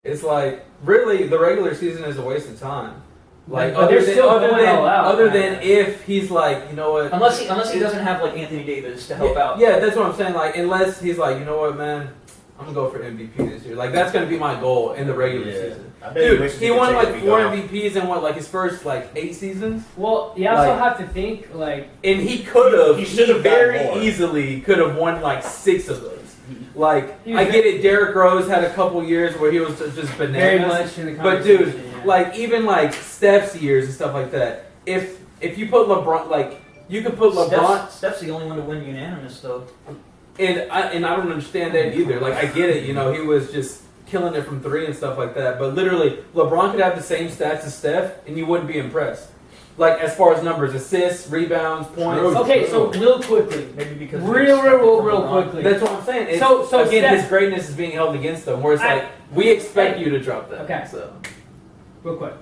It's like really the regular season is a waste of time. Like but they're still going all out. Other than if he's like, you know what? Unless he doesn't have like Anthony Davis to help out. Yeah, that's what I'm saying. Like unless he's like, you know what, man, I'm gonna go for MVP this year. Like that's gonna be my goal in the regular season. Dude, he won like 4 MVPs in what, like his first like 8 seasons. Well, you also have to think like, and he could have. He should have very easily could have won like 6 of those. Like I get it, Derrick Rose had a couple years where he was just bananas. Very much in the but dude, like even like Steph's years and stuff like that. If you put LeBron, like you could put LeBron. Steph's the only one to win unanimous though. And I don't understand that either. Like I get it, you know, he was just killing it from 3 and stuff like that. But literally, LeBron could have the same stats as Steph, and you wouldn't be impressed. Like as far as numbers, assists, rebounds, points. Okay, so real quickly, maybe because real quickly. That's what I'm saying. It's, so again, Steph, his greatness is being held against him. Where it's like we expect you to drop that. Okay. So real quick.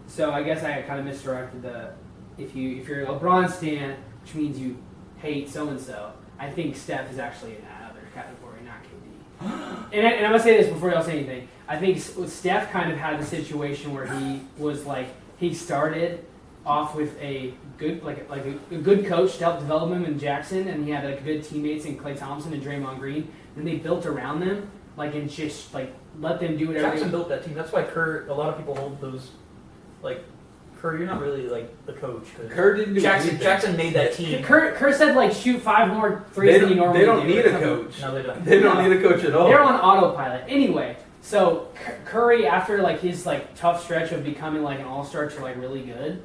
So I guess I kind of misdirected the. If you're a LeBron stan, which means you hate so and so, I think Steph is actually in that other category, not KD. and I'm gonna say this before y'all say anything. I think Steph kind of had the situation where he was like he started off with a good a good coach to help develop him in Jackson, and he had like good teammates in Klay Thompson and Draymond Green. Then they built around them, like and just like let them do whatever. Jackson built that team. That's why Kerr. A lot of people hold those like. Kerr, you're not really like the coach. Kerr didn't do anything. Jackson made that team. Kerr said like shoot 5 more threes than you normally do. They don't need a coach. No, they don't. They don't need a coach at all. They're on autopilot. Anyway, so Curry, after like his like tough stretch of becoming like an all-star to like really good,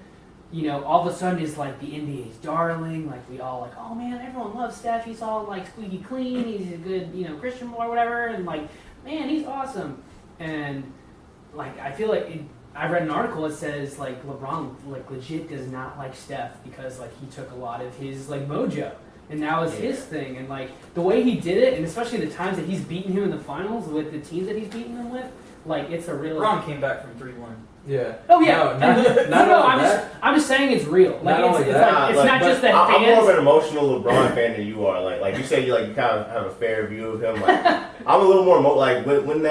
you know, all of a sudden is like the NBA's darling. Like we all like, oh man, everyone loves Steph. He's all like squeaky clean. He's a good, you know, Christian boy or whatever. And like, man, he's awesome. And like I feel like I read an article that says like LeBron like legit does not like Steph because like he took a lot of his like mojo and that was his thing and like the way he did it and especially the times that he's beaten him in the finals with the teams that he's beaten him with, like it's a real. LeBron came back from 3-1. Yeah. Oh yeah. No, I'm just saying it's real. Like not it's not just that I'm fans. more of an emotional LeBron fan than you are. Like you say, you kind of have a fair view of him. Like I'm a little more like when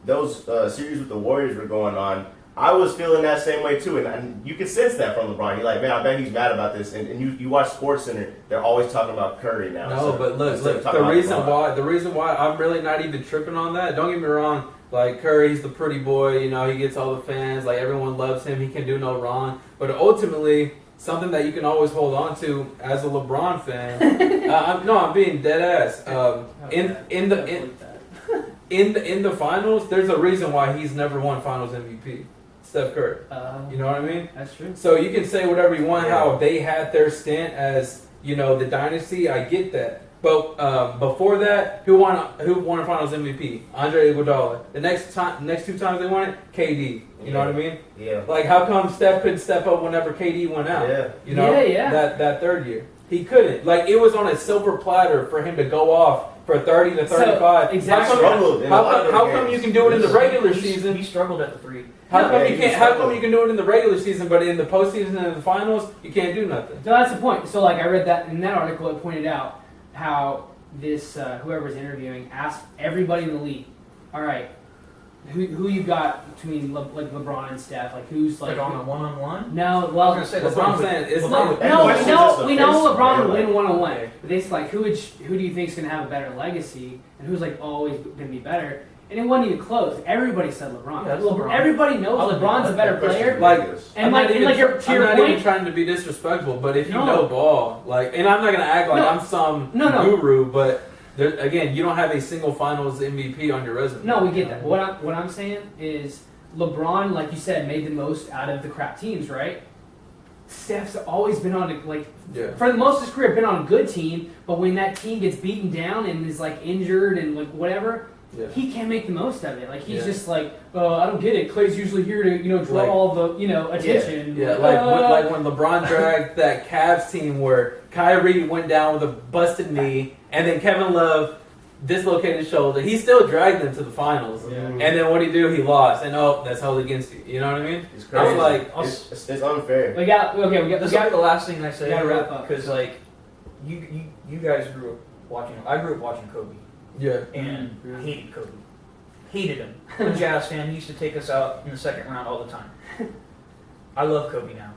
those series with the Warriors were going on. I was feeling that same way too, and you can sense that from LeBron. You're like, man, I bet he's mad about this. And you watch SportsCenter, they're always talking about Curry now. No, but look, the reason why I'm really not even tripping on that. Don't get me wrong, like Curry's the pretty boy, you know, he gets all the fans, like everyone loves him, he can do no wrong. But ultimately, something that you can always hold on to as a LeBron fan. I'm being dead ass. In the finals, there's a reason why he's never won Finals MVP. Steph Curry. You know what I mean? That's true. So you can say whatever you want, how they had their stint as, you know, the dynasty. I get that. But before that, who won a Finals MVP? Andre Iguodala. The next 2 times they won it, KD. You know what I mean? Yeah. Like how come Steph couldn't step up whenever KD went out? Yeah. You know? Yeah. That third year. He couldn't. Like it was on a silver platter for him to go off for 30 to 35. Exactly. How come you can do it in the regular season? He struggled at the 3. How come you can do it in the regular season, but in the postseason and the finals, you can't do nothing? So that's the point. So like I read that in that article, it pointed out how this whoever's interviewing asked everybody in the league, all right, who you got between like LeBron and Steph? Like who's like on a one-on-one? No, well, I was gonna say, that's what I'm saying. It's not. We know LeBron would win one-on-one, but it's like who do you think is gonna have a better legacy, and who's like always gonna be better? And it wasn't even close. Everybody said LeBron. Yeah, LeBron. Everybody knows LeBron's a better player. I'm not even trying to be disrespectful, but if you know ball, like, and I'm not gonna act like I'm some guru, but there, again, you don't have a single Finals MVP on your resume. No, we get that. What I'm saying is LeBron, like you said, made the most out of the crap teams, right? Steph's always been on for the most of his career, been on a good team, but when that team gets beaten down and is like injured and like whatever. Yeah. He can't make the most of it. Like he's just like, I don't get it. Clay's usually here to draw all the attention. Yeah, like when LeBron dragged that Cavs team where Kyrie went down with a busted knee, and then Kevin Love dislocated his shoulder. He still dragged them to the finals, and then what did he do? He lost, and that's held against you. You know what I mean? It's crazy. Like it's unfair. We got This is the last thing I say. Gotta wrap up because like you guys grew up watching. I grew up watching Kobe. Yeah. And hated Kobe. hated him. I'm a Jazz fan. He used to take us out in the second round all the time. I love Kobe now.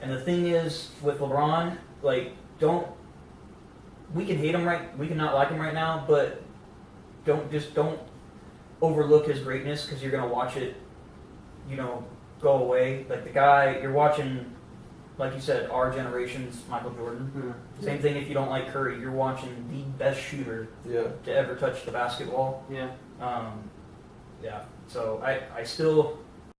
And the thing is, with LeBron, like, we can hate him we can not like him right now, but don't overlook his greatness because you're going to watch it, go away. Like, the guy, you're watching, like you said, our generation's Michael Jordan. Mm-hmm. Same thing if you don't like Curry, you're watching the best shooter to ever touch the basketball. Yeah. Yeah. So I still